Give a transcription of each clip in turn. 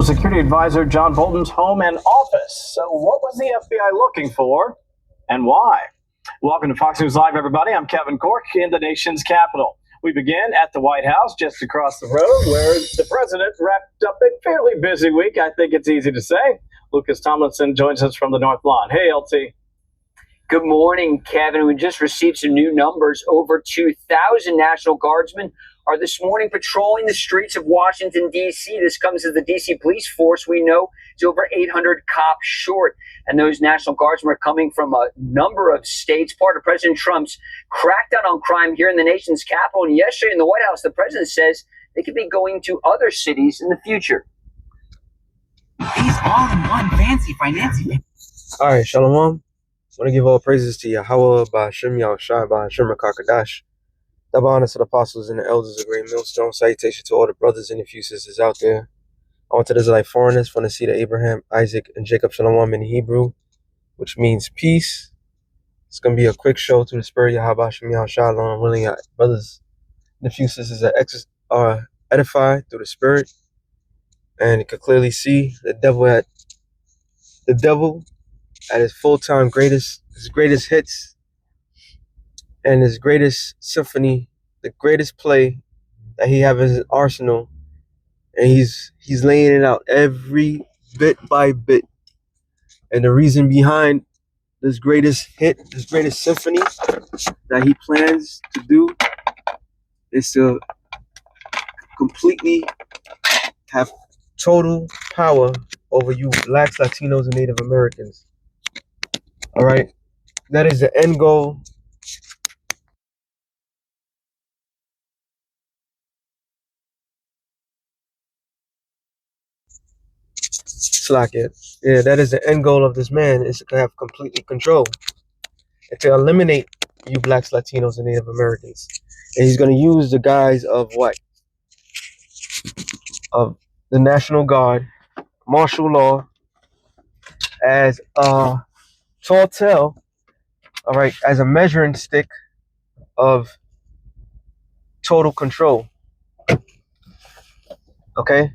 Security Advisor John Bolton's home and office. So what was the FBI looking for and why? Welcome to Fox News Live, everybody. I'm Kevin Cork in the nation's capital. We begin at the White House just across the road where the president wrapped up a fairly busy week, I think it's easy to say. Lucas Tomlinson joins us from the North Lawn. Hey, LT. Good morning, Kevin. We just received some new numbers. Over 2,000 National Guardsmen are this morning patrolling the streets of Washington, D.C. This comes as the D.C. police force, we know, is over 800 cops short. And those National Guardsmen are coming from a number of states, part of President Trump's crackdown on crime here in the nation's capital. And yesterday in the White House, the president says they could be going to other cities in the future. He's all in one fancy financing. All right, Shalom. I want to give all praises to Yahweh, Ba'ashem Yahushua, Ba'ashem Rakakadash. Double honor to the apostles and the elders of Great Millstone. Salutation to all the brothers and a few sisters out there. I want to Israelite foreigners from the seed of Abraham, Isaac, and Jacob Shalom in Hebrew, which means peace. It's going to be a quick show through the spirit of Yahweh, Ba'ashem Yahushua, Lord willing, brothers and a few sisters that are edified through the spirit. And you can clearly see the devil at his full-time his greatest hits and his greatest symphony, the greatest play that he have in his arsenal, and he's laying it out every bit by bit. And the reason behind this greatest hit, this greatest symphony that he plans to do is to completely have total power over you blacks, Latinos, and Native Americans. All right, that is the end goal. Slack it. Yeah, that is the end goal of this man, is to have completely control and to eliminate you blacks, Latinos, and Native Americans. And he's going to use the guise of what? Of the National Guard, martial law, as a tall tale, all right, as a measuring stick of total control. Okay?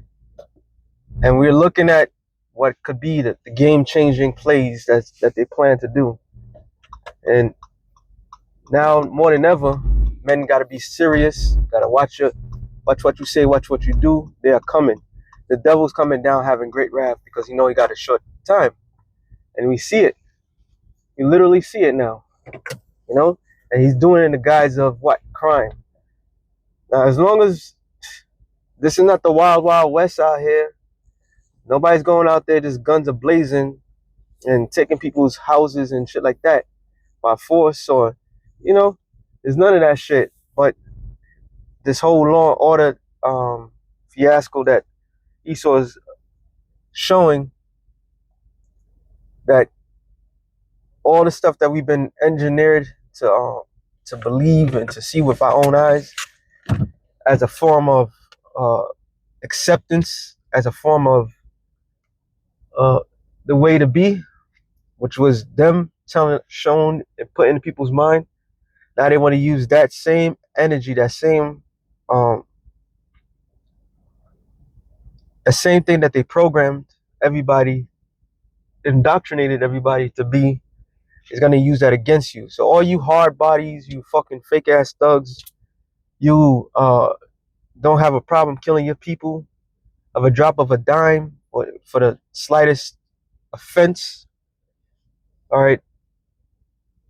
And we're looking at what could be the game-changing plays that they plan to do. And now, more than ever, men got to be serious, got to watch what you say, watch what you do. They are coming. The devil's coming down having great wrath because he know he got a short time. And we see it. You literally see it now, you know, and he's doing it in the guise of what? Crime. Now, as long as this is not the wild, wild west out here, nobody's going out there just guns are blazing and taking people's houses and shit like that by force, or, you know, there's none of that shit. But this whole law and order fiasco that Esau is showing, that all the stuff that we've been engineered to believe and to see with our own eyes as a form of acceptance, as a form of the way to be, which was them shown and put into people's mind. Now they want to use that same energy, that same thing that they programmed everybody, indoctrinated everybody to be, is going to use that against you. So all you hard bodies, you fucking fake ass thugs, you don't have a problem killing your people of a drop of a dime or for the slightest offense. All right,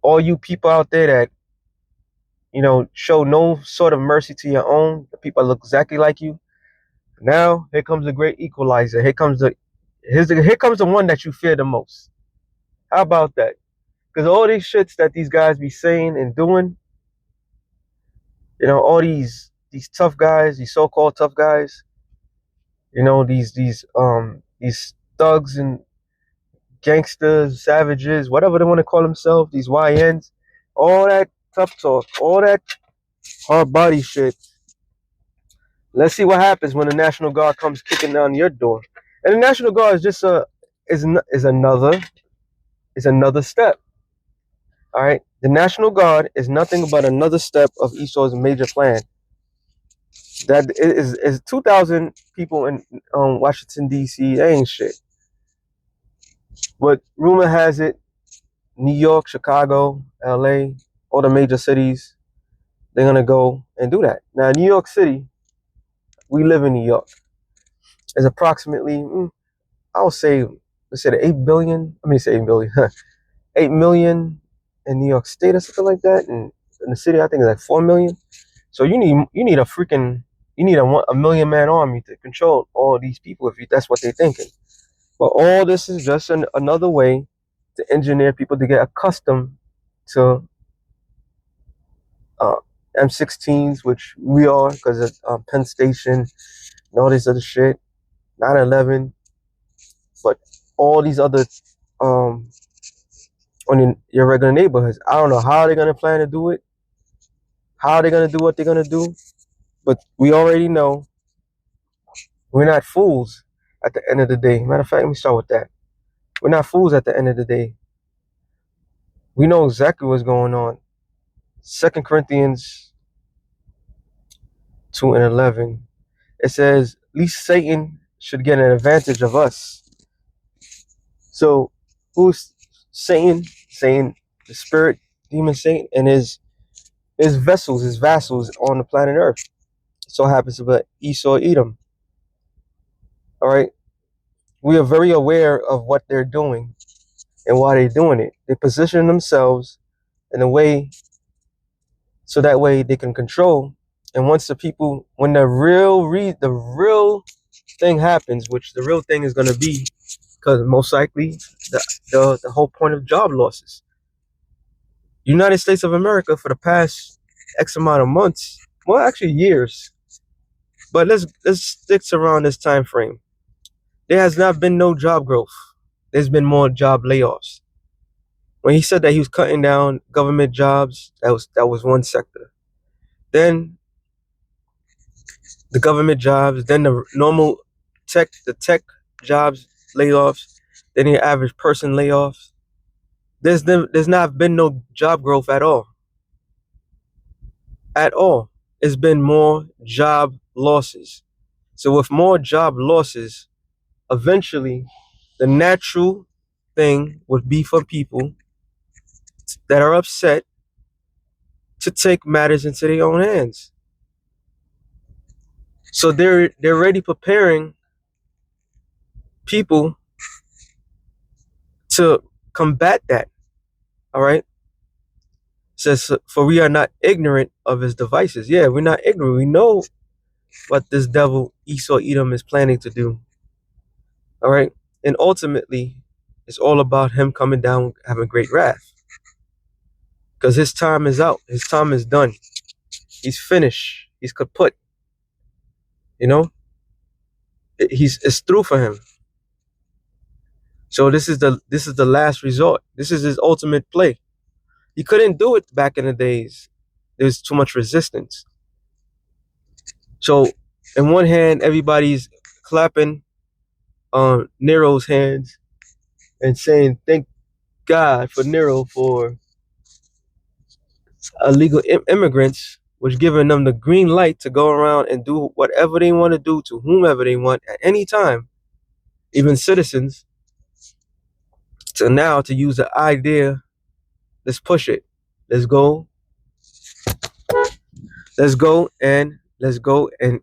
all you people out there that, you know, show no sort of mercy to your own, the people that look exactly like you. Now here comes the great equalizer. Here comes the one that you fear the most. How about that? Because all these shits that these guys be saying and doing, you know, all these tough guys, these so-called tough guys, you know, these thugs and gangsters, savages, whatever they want to call themselves, these YNs, all that tough talk, all that hard body shit. Let's see what happens when the National Guard comes kicking down your door. And the National Guard is just another step. All right, the National Guard is nothing but another step of Esau's major plan. That is 2,000 people in Washington D.C. That ain't shit. But rumor has it, New York, Chicago, L.A., all the major cities, they're gonna go and do that. Now, New York City, we live in New York. Is approximately, I would say, let's say 8 billion. I mean, say 8 billion, 8 million in New York State or something like that. And in the city, I think it's like 4 million. So you need a million man army to control all these people if that's what they're thinking. But all this is just another way to engineer people to get accustomed to M16s, which we are because of Penn Station and all this other shit, 9/11, but all these other on your regular neighborhoods. I don't know how they're gonna plan to do it, how they're gonna do what they're gonna do, but we already know we're not fools at the end of the day. Matter of fact, let me start with that. We're not fools at the end of the day. We know exactly what's going on. 2 Corinthians 2:11. It says, at least Satan should get an advantage of us. So who's Satan? Satan, the spirit, demon Satan, and his vessels, his vassals on the planet Earth. So happens to be Esau, Edom. All right. We are very aware of what they're doing and why they're doing it. They position themselves in a way so that way they can control. And once the people, when the real thing happens, which the real thing is going to be, because most likely the whole point of job losses. United States of America for the past X amount of months, well, actually years, but let's stick around this time frame. There has not been no job growth. There's been more job layoffs. When he said that he was cutting down government jobs, that was one sector. Then the government jobs, then the normal tech jobs layoffs, then the average person layoffs. There's not been no job growth at all. At all. It's been more job losses. So with more job losses, eventually the natural thing would be for people that are upset to take matters into their own hands. So they're already preparing people to combat that. All right. Says, for we are not ignorant of his devices. Yeah, we're not ignorant. We know what this devil Esau Edom is planning to do. All right. And ultimately, it's all about him coming down, having great wrath. Because his time is out. His time is done. He's finished. He's kaput. You know? It's through for him. So this is the last resort. This is his ultimate play. He couldn't do it back in the days. There's too much resistance. So in one hand, everybody's clapping on Nero's hands and saying, thank God for Nero for illegal immigrants, which giving them the green light to go around and do whatever they want to do to whomever they want at any time, even citizens, to now to use the idea, let's push it. Let's go and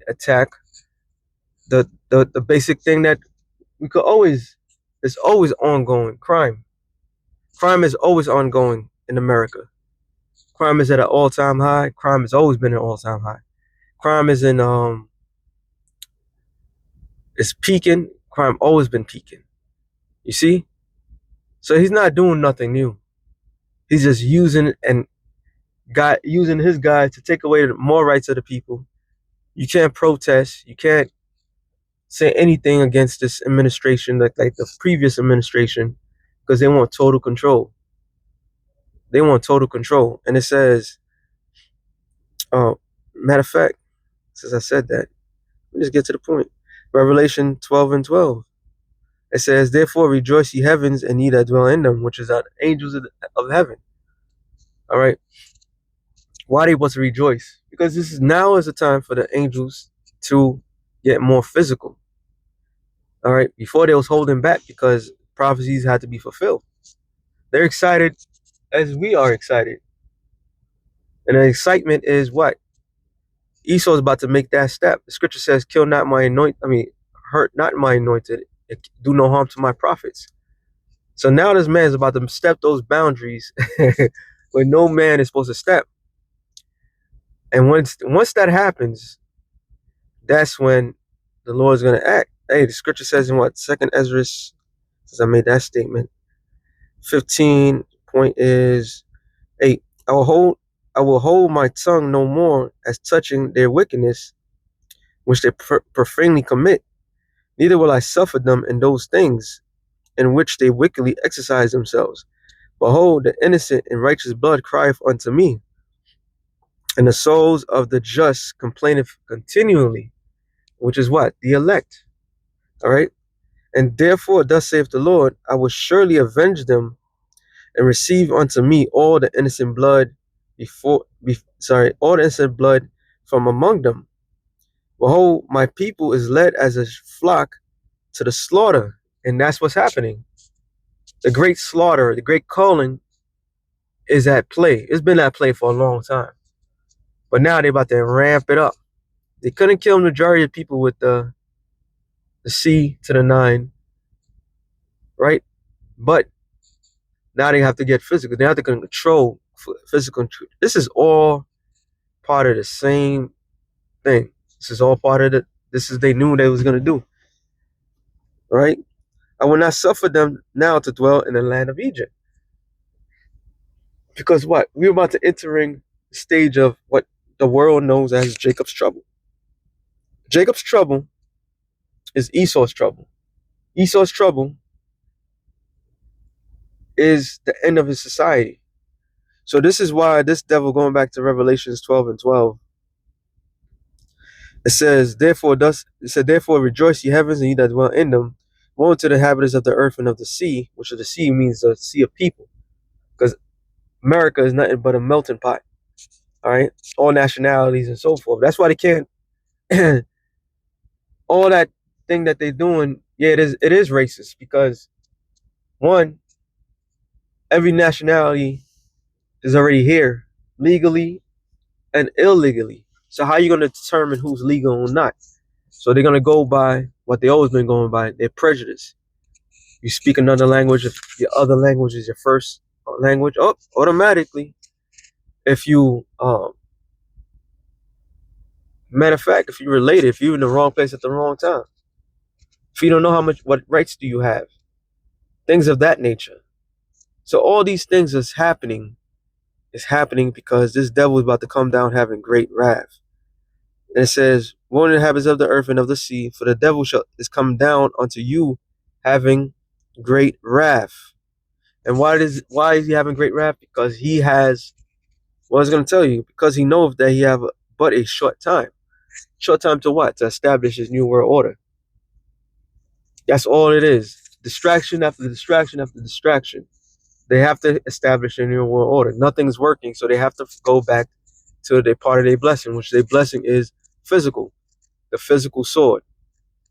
attack the basic thing that we could always, it's always ongoing. Crime is always ongoing in America. Crime is at an all-time high. Crime has always been an all-time high. Crime is it's peaking. Crime always been peaking. You see? So he's not doing nothing new. He's just using his guys to take away more rights of the people. You can't protest. You can't say anything against this administration like the previous administration because they want total control. They want total control. And it says, matter of fact, since I said that, let me just get to the point. Revelation 12:12. It says, therefore rejoice ye heavens and ye that dwell in them, which is the angels of heaven. All right. Why they supposed to rejoice? Because this is now is the time for the angels to get more physical. All right. Before they was holding back because prophecies had to be fulfilled. They're excited as we are excited. And the excitement is what? Esau is about to make that step. The scripture says, kill not my hurt not my anointed, do no harm to my prophets. So now this man is about to step those boundaries where no man is supposed to step. And once that happens, that's when the Lord is going to act. Hey, the scripture says in what? 2nd Ezra, as I made that statement, 15 point is 8. I will hold my tongue no more as touching their wickedness, which they profanely commit. Neither will I suffer them in those things in which they wickedly exercise themselves. Behold, the innocent and righteous blood crieth unto me, and the souls of the just complaineth continually, which is what? The elect. All right. And therefore, thus saith the Lord, I will surely avenge them and receive unto me all the innocent blood all the innocent blood from among them. Behold, my people is led as a flock to the slaughter. And that's what's happening. The great slaughter, the great culling is at play. It's been at play for a long time. But now they're about to ramp it up. They couldn't kill the majority of people with the C to the 9, right? But now they have to get physical. They have to control physical. This is all part of the same thing. This is all part of it. They knew they was going to do, right? I will not suffer them now to dwell in the land of Egypt. Because what? We're about to entering the stage of what the world knows as Jacob's trouble. Jacob's trouble is Esau's trouble. Esau's trouble is the end of his society. So this is why this devil, going back to Revelations 12 and 12, it says, therefore rejoice ye heavens and ye that dwell in them. Woe to the inhabitants of the earth and of the sea, which of the sea means the sea of people. Because America is nothing but a melting pot. All right. All nationalities and so forth. That's why they can't all that thing that they're doing, yeah, it is racist because one, every nationality is already here legally and illegally. So how are you going to determine who's legal or not? So they're going to go by what they always been going by, their prejudice. You speak another language, if your other language is your first language, automatically, if you, matter of fact, if you're related, if you're in the wrong place at the wrong time, if you don't know what rights do you have, things of that nature. So all these things is happening because this devil is about to come down having great wrath. And it says, woe to the inhabitants of the earth and of the sea, for the devil is come down unto you having great wrath. And why is he having great wrath? Because he has, well, I was going to tell you, because he knows that he have but a short time. Short time to what? To establish his new world order. That's all it is. Distraction after distraction after distraction. They have to establish a new world order. Nothing's working, so they have to go back to their part of their blessing, which their blessing is physical. The physical sword.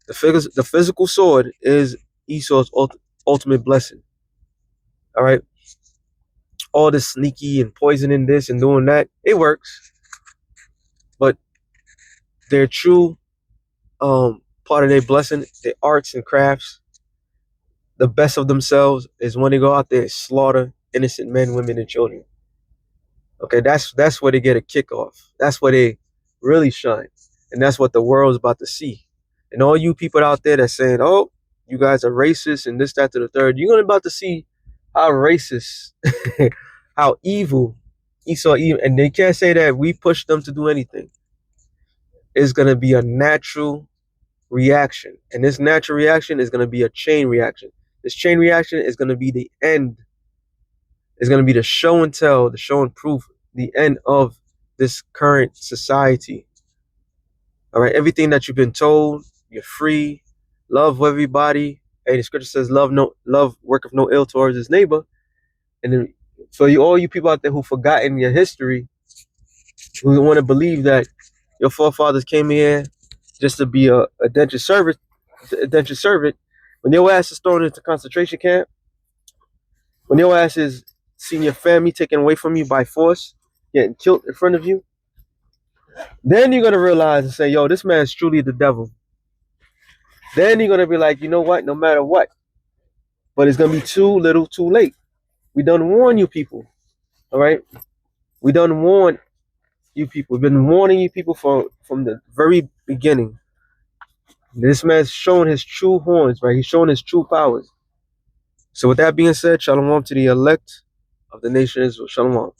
The physical sword is Esau's ultimate blessing. All right. All this sneaky and poisoning this and doing that, it works. But their true part of their blessing, their arts and crafts, the best of themselves is when they go out there and slaughter innocent men, women, and children. Okay, that's where they get a kickoff. That's where they really shine. And that's what the world's about to see. And all you people out there that's saying, oh, you guys are racist and this, that, to the third, you're about to see how racist, how evil Esau, and they can't say that we pushed them to do anything. It's going to be a natural reaction. And this natural reaction is going to be a chain reaction. This chain reaction is going to be the end. It's going to be the show and tell, the show and proof, the end of this current society. All right, everything that you've been told, you're free, love everybody. Hey, the scripture says, love worketh no ill towards his neighbor. And then for all you people out there who forgotten your history, who want to believe that your forefathers came here just to be a indentured servant, when your ass is thrown into concentration camp, when your ass is seeing your family taken away from you by force, getting killed in front of you, then you're gonna realize and say, yo, this man's truly the devil. Then you're gonna be like, you know what, no matter what. But it's gonna be too little too late. We done warn you people. All right? We done warn you people. We've been warning you people from the very beginning. This man's showing his true horns, right? He's showing his true powers. So with that being said, shalom to the elect of the nation Israel. Shalom.